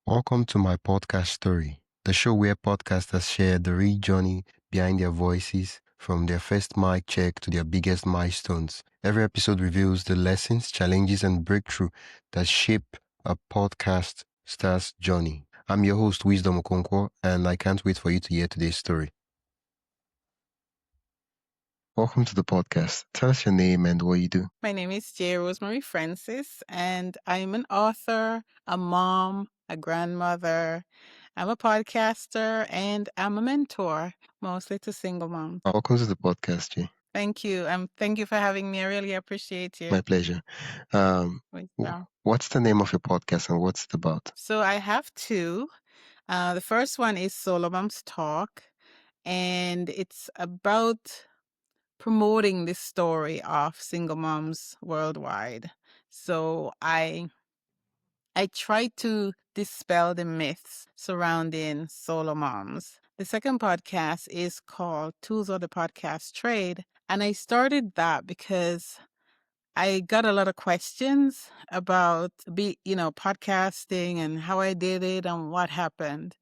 Welcome to my podcast story, the show where podcasters share the real journey behind their voices, from their first mic check to their biggest milestones. Every episode reveals the lessons, challenges, and breakthrough that shape a podcast star's journey. I'm your host, Wisdom Okonkwo, and I can't wait for you to hear today's story. Welcome to the podcast. Tell us your name and what you do. My name is Rosemarie Francis, and I'm an author, a mom, a grandmother. I'm a podcaster, and I'm a mentor, mostly to single moms. Welcome to the podcast, Jay. Thank you. Thank you for having me. I really appreciate you. My pleasure. Wisdom. What's the name of your podcast and what's it about? So I have two. The first one is Solo Moms Talk, and it's about promoting the story of single moms worldwide. So I try to dispel the myths surrounding solo moms. The second podcast is called Tools of the Podcast Trade. And I started that because I got a lot of questions about podcasting and how I did it and what happened.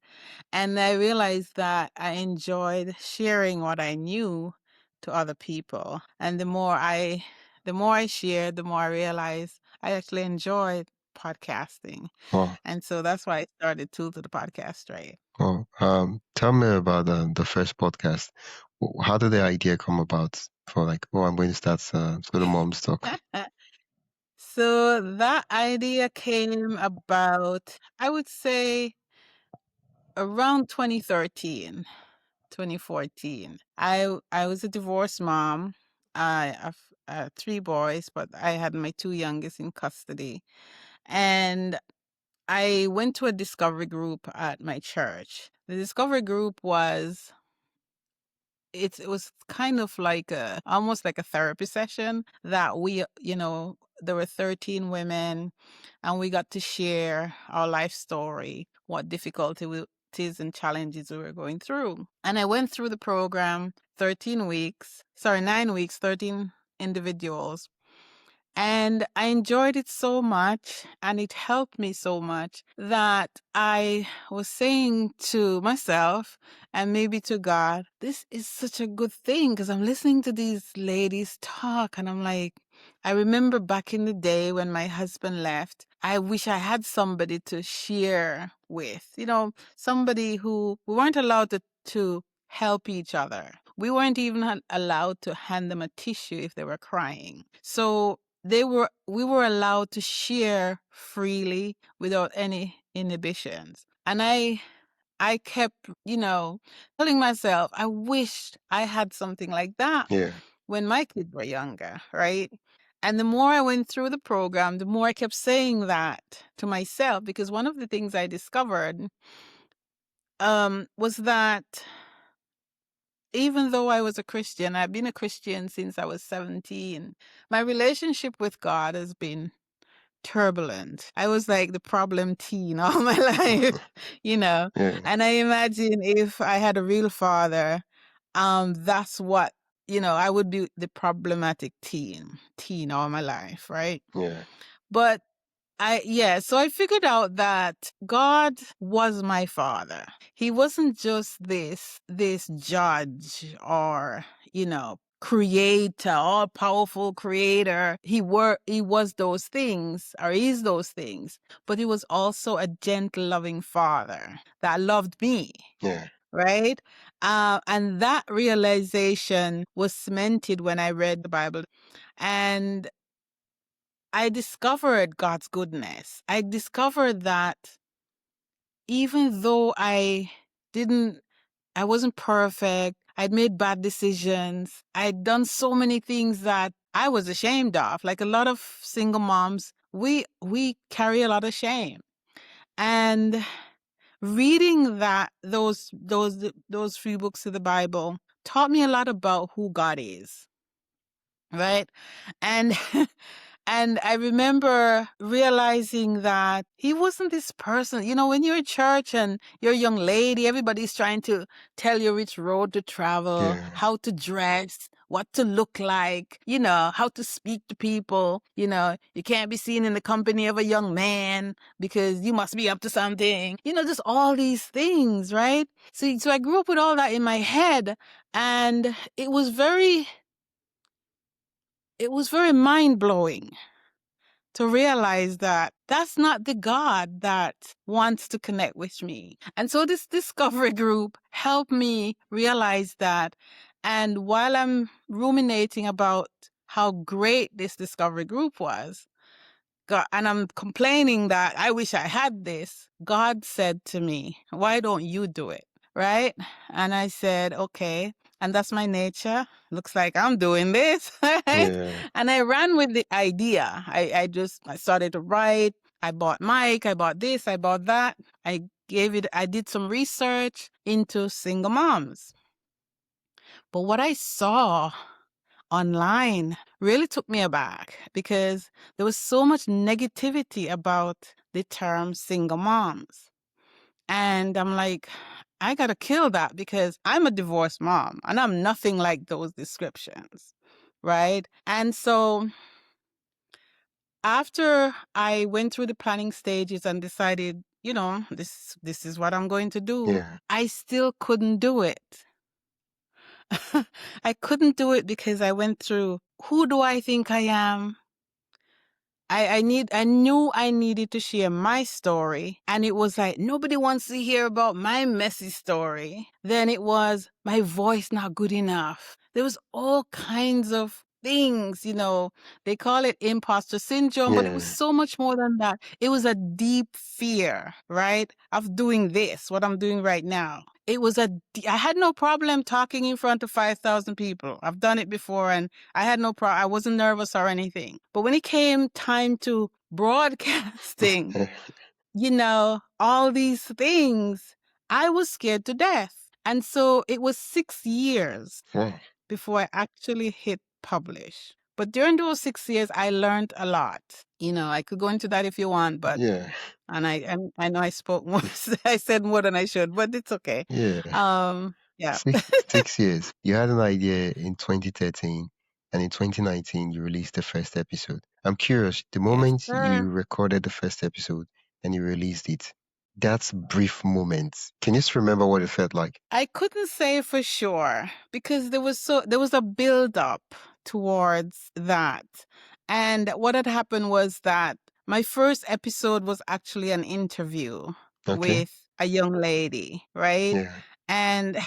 And I realized that I enjoyed sharing what I knew to other people. And the more I shared, the more I realized I actually enjoyed podcasting. Oh. And so that's why I started Tools of the Podcast Trade. Oh, tell me about the first podcast. How did the idea come about for I'm going to start Solo Moms Talk? So that idea came about, I would say, around 2013, 2014. I was a divorced mom. I have 3 boys, but I had my 2 youngest in custody. And I went to a discovery group at my church. The discovery group was it was kind of like almost like a therapy session that there were 13 women, and we got to share our life story, what difficulties and challenges we were going through. And I went through the program 9 weeks, 13 individuals. And I enjoyed it so much, and it helped me so much that I was saying to myself and maybe to God, this is such a good thing, because I'm listening to these ladies talk and I'm like, I remember back in the day when my husband left, I wish I had somebody to share with, somebody who we weren't allowed to help each other. We weren't even allowed to hand them a tissue if they were crying. So we were allowed to share freely without any inhibitions. And I kept, telling myself, I wished I had something like that when my kids were younger, right? And the more I went through the program, the more I kept saying that to myself, because one of the things I discovered was that even though I was a Christian, I've been a Christian since I was 17, my relationship with God has been turbulent. I was like the problem teen all my life, Yeah. And I imagine if I had a real father, that's what, I would be the problematic teen all my life, right? Yeah. But so I figured out that God was my father. He wasn't just this judge or, creator, all powerful creator. He was those things, or is those things, but he was also a gentle, loving father that loved me. Yeah. Right? And that realization was cemented when I read the Bible. And I discovered God's goodness. I discovered that even though I wasn't perfect, I'd made bad decisions, I'd done so many things that I was ashamed of. Like a lot of single moms, we carry a lot of shame. And reading those few books of the Bible taught me a lot about who God is. Right? And And I remember realizing that he wasn't this person. You know, when you're in church and you're a young lady, everybody's trying to tell you which road to travel, Yeah. how to dress, what to look like, you know, how to speak to people. You know, you can't be seen in the company of a young man because you must be up to something. You know, just all these things, right? So I grew up with all that in my head, and it was very mind-blowing to realize that that's not the God that wants to connect with me. And so this discovery group helped me realize that. And while I'm ruminating about how great this discovery group was, God, and I'm complaining that I wish I had this, God said to me, why don't you do it? Right? And I said, okay. And that's my nature. Looks like I'm doing this. Right? Yeah. And I ran with the idea. I started to write. I bought mic. I bought this. I bought that. I did some research into single moms. But what I saw online really took me aback because there was so much negativity about the term single moms. And I'm like, I gotta kill that because I'm a divorced mom and I'm nothing like those descriptions. Right. And so after I went through the planning stages and decided, you know, this is what I'm going to do, Yeah. I still couldn't do it. I couldn't do it because I went through, who do I think I am? I knew I needed to share my story. And it was like, nobody wants to hear about my messy story. Then it was, my voice not good enough. There was all kinds of things, you know, they call it imposter syndrome, but it was Yeah. so much more than that. It was a deep fear, right? Of doing this, what I'm doing right now. I had no problem talking in front of 5,000 people. I've done it before and I had no problem. I wasn't nervous or anything. But when it came time to broadcasting, you know, all these things, I was scared to death. And so it was 6 years Yeah. before I actually hit publish. But during those 6 years, I learned a lot. You know, I could go into that if you want, but Yeah. and I know I spoke more. I said more than I should, but it's okay. Yeah. Yeah. 6 years. You had an idea in 2013, and in 2019, you released the first episode. I'm curious, the Yes, moment sir. you recorded the first episode and you released it, that's brief moment. Can you just remember what it felt like? I couldn't say for sure because there was a build up towards that. And what had happened was that my first episode was actually an interview Okay. with a young lady, right? Yeah. And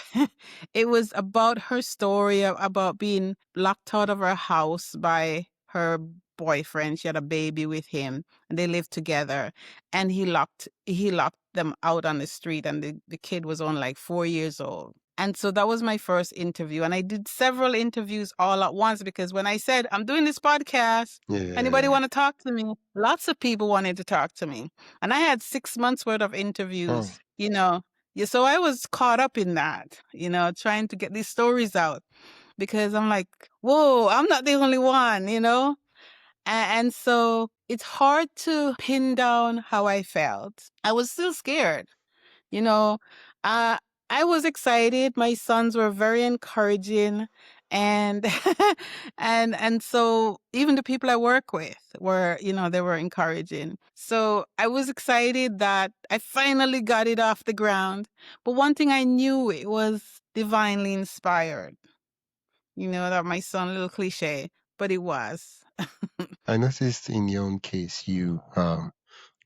it was about her story about being locked out of her house by her boyfriend. She had a baby with him and they lived together, and he locked them out on the street, and the kid was only like 4 years old. And so that was my first interview. And I did several interviews all at once because when I said, I'm doing this podcast, anybody Yeah. want to talk to me? Lots of people wanted to talk to me. And I had 6 months worth of Oh, interviews, you know. Yeah, so I was caught up in that, you know, trying to get these stories out because I'm like, whoa, I'm not the only one, you know? And so it's hard to pin down how I felt. I was still scared, you know. Uh, I was excited. My sons were very encouraging, and and so even the people I work with were, you know, they were encouraging. So I was excited that I finally got it off the ground. But one thing I knew, it was divinely inspired. You know, that might sound a little cliche, but it was. I noticed in your own case,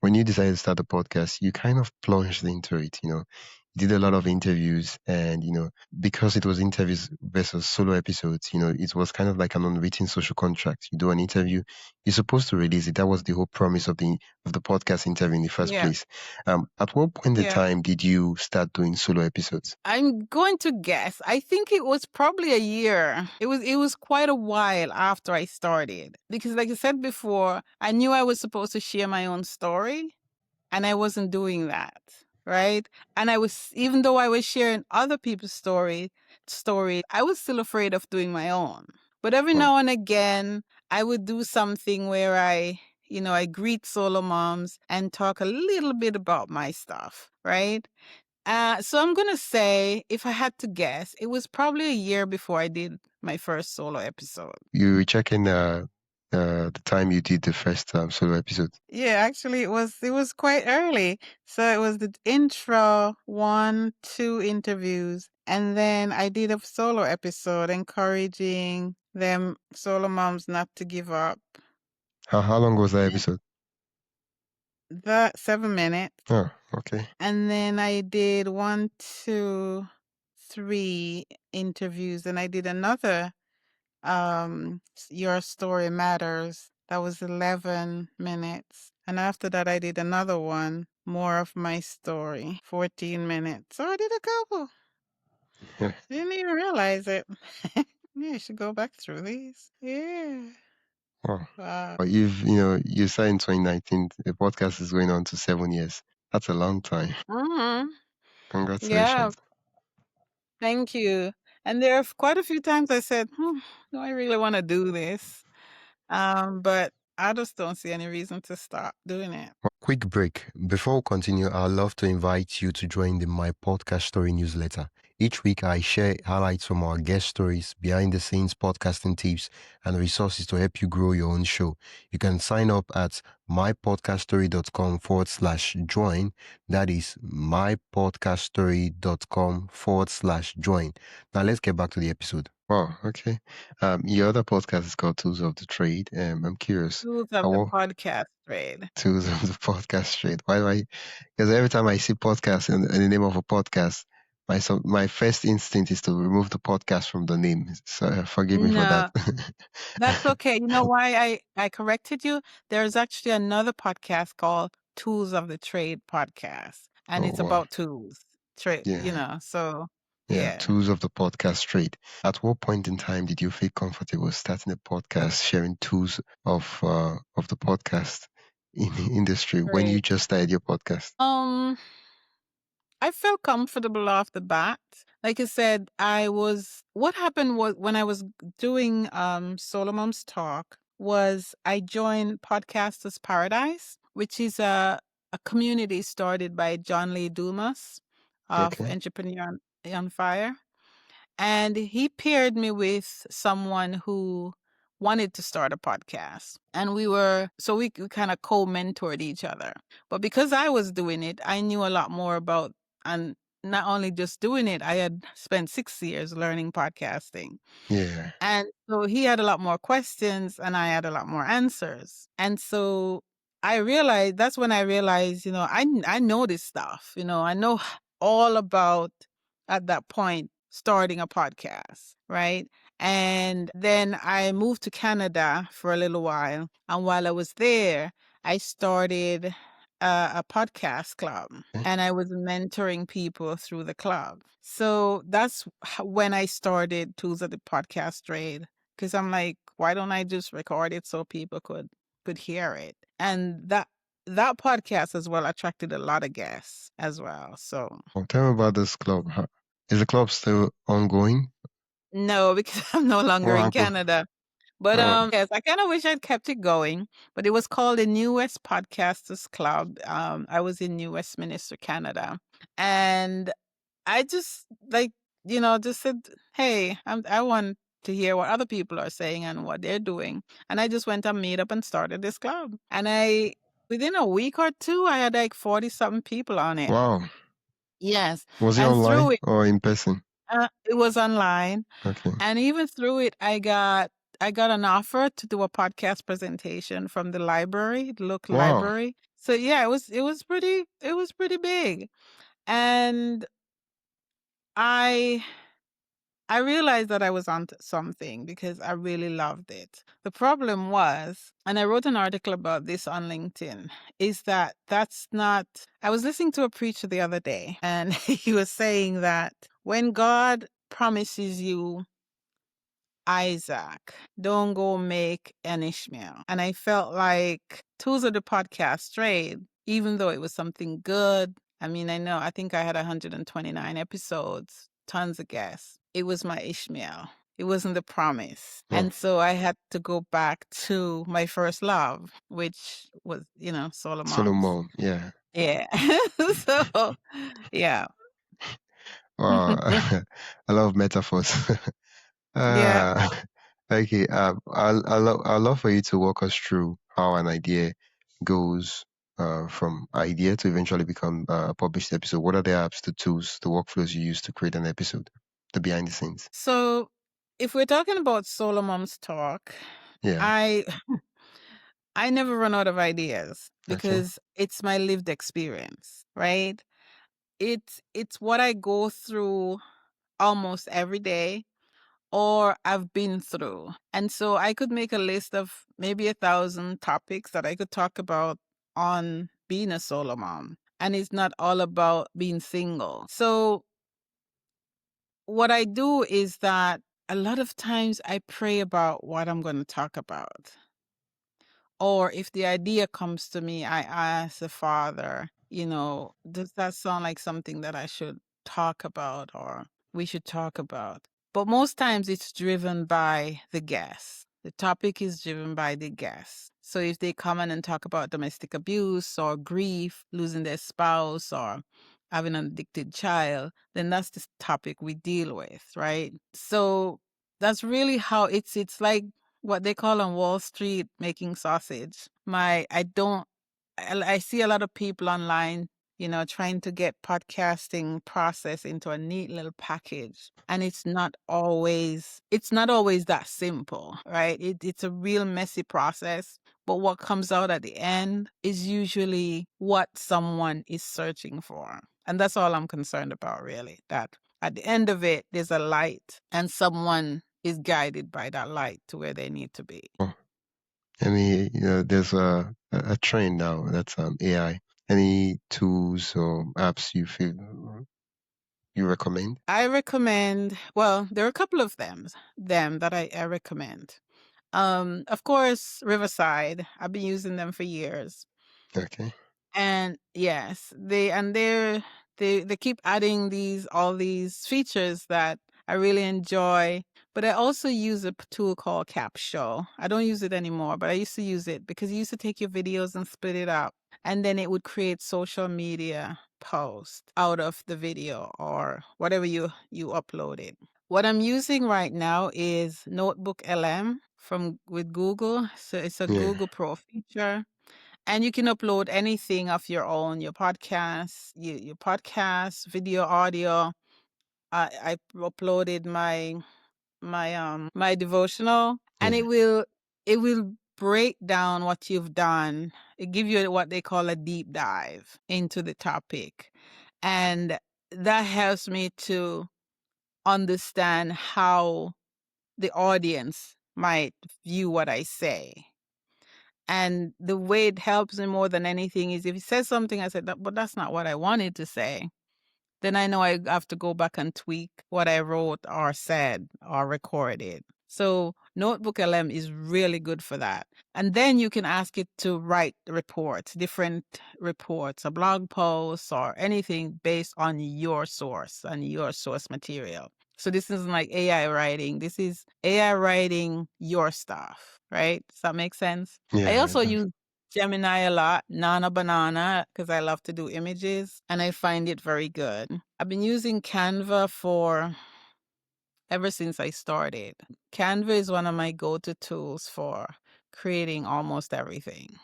when you decided to start the podcast, you kind of plunged into it, You did a lot of interviews, and because it was interviews versus solo episodes, it was kind of like an unwritten social contract. You do an interview, you're supposed to release it. That was the whole promise of the podcast interview in the first Yeah. place. At what point in Yeah. time did you start doing solo episodes? I'm going to guess. I think it was probably a year. It was quite a while after I started because like I said before, I knew I was supposed to share my own story and I wasn't doing that, right? And I was, even though I was sharing other people's story, I was still afraid of doing my own. But every Oh, now and again, I would do something where I greet solo moms and talk a little bit about my stuff, right? So I'm going to say, if I had to guess, it was probably a year before I did my first solo episode. You checking the time you did the first solo episode? Yeah, actually it was quite early. So it was the intro, 1, 2 interviews, and then I did a solo episode encouraging them solo moms not to give up. How long was that episode? The 7 minutes. Oh, okay. And then I did 1, 2, 3 interviews, and I did another Your Story Matters. That was 11 minutes. And after that, I did another one, More of My Story, 14 minutes. So I did a couple. Yeah. Didn't even realize it. Yeah, I should go back through these. Yeah. Wow. Wow. But you started in 2019. The podcast is going on to 7 years. That's a long time. Mm-hmm. Yeah, Congratulations. thank you. And there are quite a few times I said, do I really want to do this? But I just don't see any reason to stop doing it. Quick break. Before we continue, I'd love to invite you to join the My Podcast Story newsletter. Each week, I share highlights from our guest stories, behind the scenes podcasting tips, and resources to help you grow your own show. You can sign up at mypodcaststory.com/join. That is mypodcaststory.com/join. Now, let's get back to the episode. Wow, okay. Your other podcast is called Tools of the Trade. I'm curious. Tools of the podcast trade. Tools of the podcast trade. Why do I? Because every time I see podcast in the name of a podcast, my first instinct is to remove the podcast from the name. So forgive me for that. No, that's okay. You know why I corrected you? There's actually another podcast called Tools of the Trade podcast, and Oh it's wow, about tools. Trade, yeah, so yeah. yeah. Tools of the podcast trade. At what point in time did you feel comfortable starting a podcast, sharing tools of the podcast in the industry when you Great. just started your podcast? I felt comfortable off the bat. Like I said, what happened was when I was doing Solomon's talk was I joined Podcasters Paradise, which is a community started by John Lee Dumas of Okay. Entrepreneur on Fire. And he paired me with someone who wanted to start a podcast. And we kind of co-mentored each other. But because I was doing it, I knew a lot more about, and not only just doing it, I had spent 6 years learning podcasting. Yeah. And so he had a lot more questions and I had a lot more answers. And so that's when I realized, I know this stuff, I know all about, at that point, starting a podcast, right? And then I moved to Canada for a little while. And while I was there, I started a podcast club and I was mentoring people through the club. So that's when I started Tools of the Podcast Trade, because I'm like, why don't I just record it so people could hear it? And that podcast as well attracted a lot of guests as well. So Well, tell me about this club. Is the club still ongoing? no, because I'm no longer What in happened? Canada. But yes, I kind of wish I'd kept it going. But it was called the New West Podcasters Club. I was in New Westminster, Canada, and I just just said, "Hey, I want to hear what other people are saying and what they're doing." And I just went on Meetup and started this club. And within a week or two, I had like 40 something people on it. Wow. Yes, Was it and online through it, or in person? it was online. Okay. And even through it, I got an offer to do a podcast presentation from the library, the local Wow. library. So yeah, it was pretty big. And I realized that I was onto something because I really loved it. The problem was, and I wrote an article about this on LinkedIn, is that that's not. I was listening to a preacher the other day, and he was saying that when God promises you Isaac, don't go make an Ishmael. And I felt like Tools of the Podcast Trade, even though it was something good. I mean, I think I had 129 episodes, tons of guests. It was my Ishmael. It wasn't the promise. Oh, And so I had to go back to my first love, which was, Solomon's. Solomon. Yeah. Yeah. So, yeah. Wow. I love metaphors. Yeah. uh, okay. I'd love for you to walk us through how an idea goes from idea to eventually become a published episode. What are the apps, the tools, the workflows you use to create an episode, the behind the scenes? So if we're talking about Solomon's talk, Yeah. I I never run out of ideas Okay. because it's my lived experience, right? It's what I go through almost every day or I've been through. And so I could make a list of maybe 1,000 topics that I could talk about on being a solo mom. And it's not all about being single. So what I do is that a lot of times I pray about what I'm going to talk about. Or if the idea comes to me, I ask the Father, does that sound like something that I should talk about or we should talk about? But most times it's driven by the guest. The topic is driven by the guest. So if they come in and talk about domestic abuse or grief, losing their spouse or having an addicted child, then that's the topic we deal with, right? So that's really how it's like what they call on Wall Street making sausage. I see a lot of people online, trying to get podcasting process into a neat little package. And it's not always that simple, right? It's a real messy process. But what comes out at the end is usually what someone is searching for. And that's all I'm concerned about, really. That at the end of it, there's a light and someone is guided by that light to where they need to be. Oh, I mean, there's a trend now that's AI. Any tools or apps you feel you recommend? I recommend, well, there are a couple of them that I recommend. Of course, Riverside. I've been using them for years. Okay. And yes, they keep adding all these features that I really enjoy. But I also use a tool called Capshow. I don't use it anymore, but I used to use it because you used to take your videos and split it up, and then it would create social media posts out of the video or whatever you uploaded. What I'm using right now is NotebookLM from with Google. So it's a Yeah. Google Pro feature. And you can upload anything of your own, your podcast, your podcast, video, audio. I uploaded my devotional, and Yeah. it will break down what you've done. It give you what they call a deep dive into the topic. And that helps me to understand how the audience might view what I say. And the way it helps me more than anything is if he says something, I said, but that's not what I wanted to say. Then I know I have to go back and tweak what I wrote or said or recorded. So NotebookLM is really good for that. And then you can ask it to write reports, different reports, a blog post or anything based on your source and your source material. So this isn't like AI writing. This is AI writing your stuff, right? Does that make sense? I Yeah. also use Gemini a lot, Nana Banana, because I love to do images and I find it very good. I've been using Canva ever since I started. Canva is one of my go-to tools for creating almost everything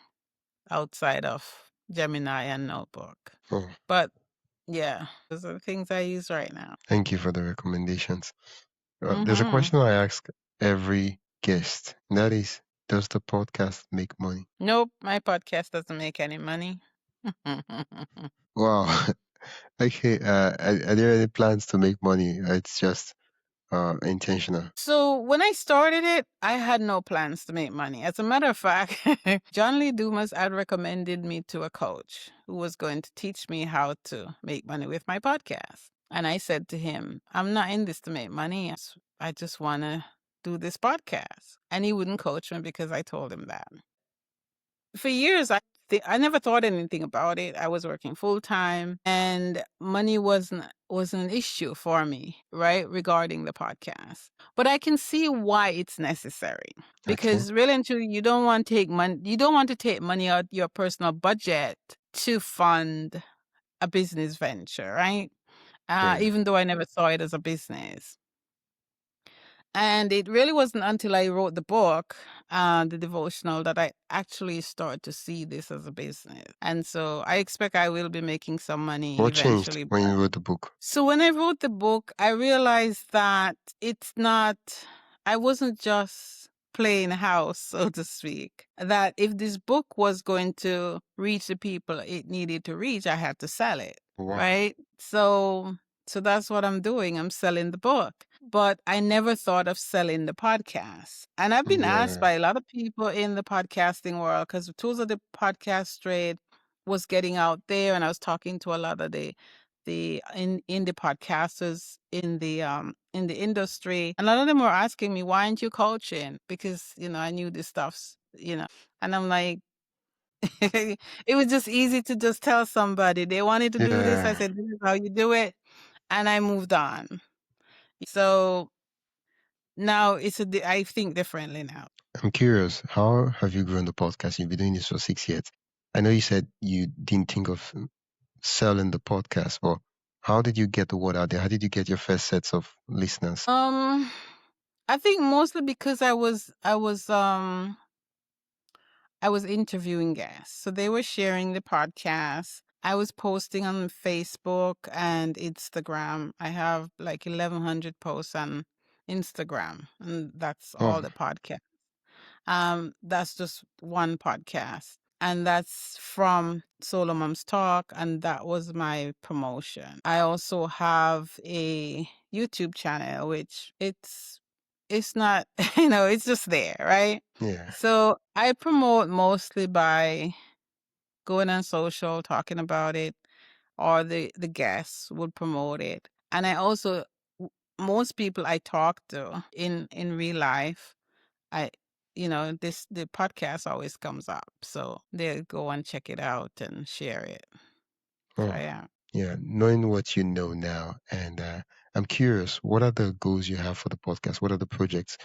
outside of Gemini and Notebook. Oh, But yeah, those are the things I use right now. thank you for the recommendations. There's a Hmm. question I ask every guest, and that is, does the podcast make money? Nope, my podcast doesn't make any money. Wow. Okay. Are there any plans to make money? It's just intentional. So when I started it, I had no plans to make money. As a matter of fact, John Lee Dumas had recommended me to a coach who was going to teach me how to make money with my podcast. And I said to him, I'm not in this to make money. I just want to do this podcast. And he wouldn't coach me because I told him that. For years, I I never thought anything about it. I was working full time, and money wasn't an issue for me, right, regarding the podcast. But I can see why it's necessary, Okay. because really and truly, you don't want to take money. You don't want to take money out your personal budget to fund a business venture, right? Yeah. Even though I never saw it as a business. And it really wasn't until I wrote the book, the devotional, that I actually started to see this as a business. And so I expect I will be making some money What changed eventually. when you wrote the book? So when I wrote the book, I realized that it's not, I wasn't just playing house, so to speak. That if this book was going to reach the people it needed to reach, I had to sell it, Wow. right? So that's what I'm doing. I'm selling the book. But I never thought of selling the podcast. And I've been asked Yeah. by a lot of people in the podcasting world, because the tools of the podcast trade was getting out there, and I was talking to a lot of the indie podcasters in the industry. And a lot of them were asking me, why aren't you coaching? Because, I knew this stuff's. And I'm like, it was just easy to just tell somebody they wanted to do this. I Yeah. said, this is how you do it. And I moved on. So now I think differently now. I'm curious, how have you grown the podcast? You've been doing this for 6 years. I know you said you didn't think of selling the podcast, but how did you get the word out there? How did you get your first sets of listeners? I think mostly because I was interviewing guests. So they were sharing the podcast. I was posting on Facebook and Instagram. I have like 1,100 posts on Instagram, and that's Oh, all the podcast. That's just one podcast. And that's from Solo Moms Talk, and that was my promotion. I also have a YouTube channel, which it's not, it's just there, right? yeah. So I promote mostly by going on social, talking about it, or the guests would promote it. And I also, most people I talk to in real life, I, the podcast always comes up, so they'll go and check it out and share it. So Oh, yeah. yeah. Knowing what you know now, and I'm curious, what are the goals you have for the podcast? What are the projects,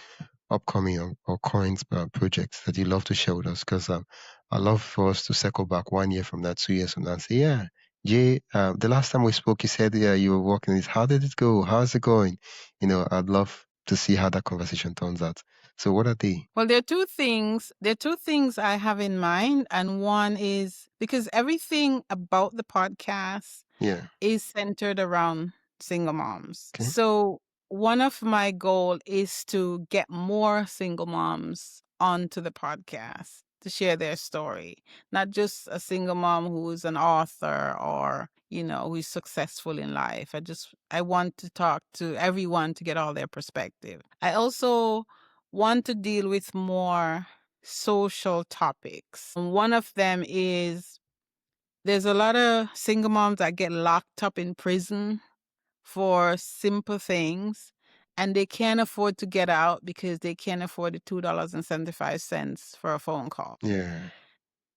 upcoming or current projects that you love to share with us? Because I love for us to circle back 1 year from that, 2 years from that, and say, yeah, Jay, the last time we spoke, you said you were working on this. How did it go? How's it going? I'd love to see how that conversation turns out. So, what are they? Well, there are two things. There are two things I have in mind, and one is because everything about the podcast Yeah. is centered around single moms. Okay. So one of my goal is to get more single moms onto the podcast to share their story, not just a single mom who's an author or who's successful in life. I want to talk to everyone to get all their perspective. I also want to deal with more social topics. One of them is there's a lot of single moms that get locked up in prison for simple things, and they can't afford to get out because they can't afford the $2.75 for a phone call. Yeah.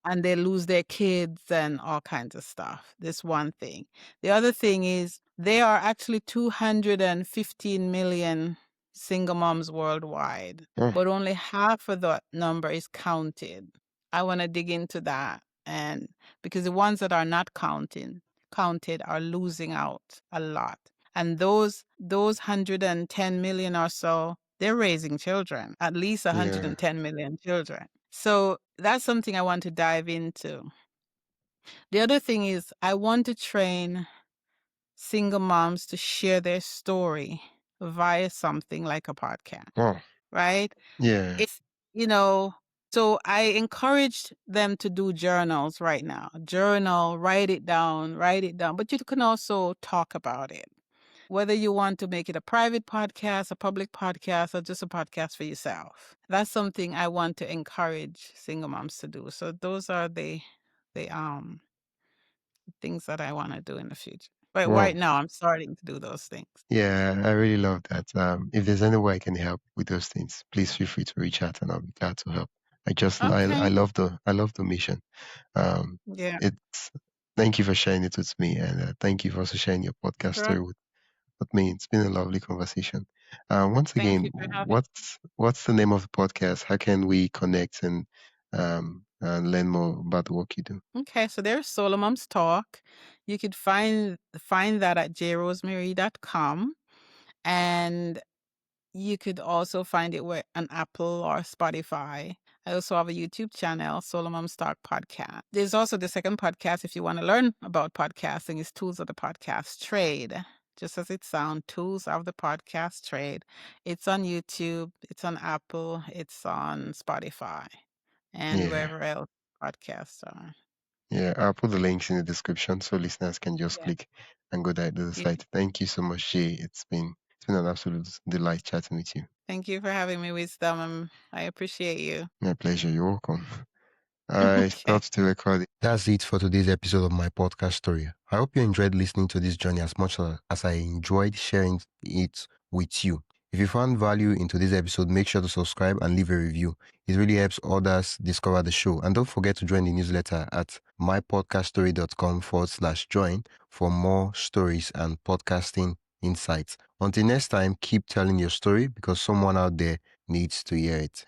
And they lose their kids and all kinds of stuff. This one thing. The other thing is there are actually 215 million single moms worldwide, Oh, but only half of that number is counted. I want to dig into that, and because the ones that are not counted are losing out a lot. And those 110 million or so, they're raising children, at least yeah. 110 million children. So that's something I want to dive into. The other thing is I want to train single moms to share their story via something like a podcast, Oh, right? yeah. It's, you know, so I encouraged them to do journals right now. Journal, write it down, but you can also talk about it. Whether you want to make it a private podcast, a public podcast, or just a podcast for yourself. That's something I want to encourage single moms to do. So those are the things that I want to do in the future. But Wow. right now I'm starting to do those things. Yeah, I really love that. If there's any way I can help with those things, please feel free to reach out and I'll be glad to help. I Okay. love the mission. Um, Yeah. it's Thank you for sharing it with me, and thank you for also sharing your podcast Sure. story with me. It's been a lovely conversation. Once Thank again, you for having. what's the name of the podcast? How can we connect and learn more about the work you do? Okay, so there's Solo Moms Talk. You could find that at jrosemarie.com, and you could also find it on Apple or Spotify. I also have a YouTube channel, Solo Moms Talk Podcast. There's also the second podcast if you want to learn about podcasting is Tools of the Podcast Trade. Just as it sounds, Tools of the Podcast Trade. It's on YouTube, it's on Apple, it's on Spotify, and Yeah, wherever else podcasts are. yeah. I'll put the links in the description so listeners can just Yeah. click and go there to the Yeah. site. Thank you so much, Jay. It's been an absolute delight chatting with you. Thank you for having me, Wisdom. I appreciate you. My pleasure. You're welcome. I Okay. stopped the recording. That's it for today's episode of my podcast story. I hope you enjoyed listening to this journey as much as I enjoyed sharing it with you. If you found value in today's episode, make sure to subscribe and leave a review. It really helps others discover the show. And don't forget to join the newsletter at mypodcaststory.com/join for more stories and podcasting insights. Until next time, keep telling your story because someone out there needs to hear it.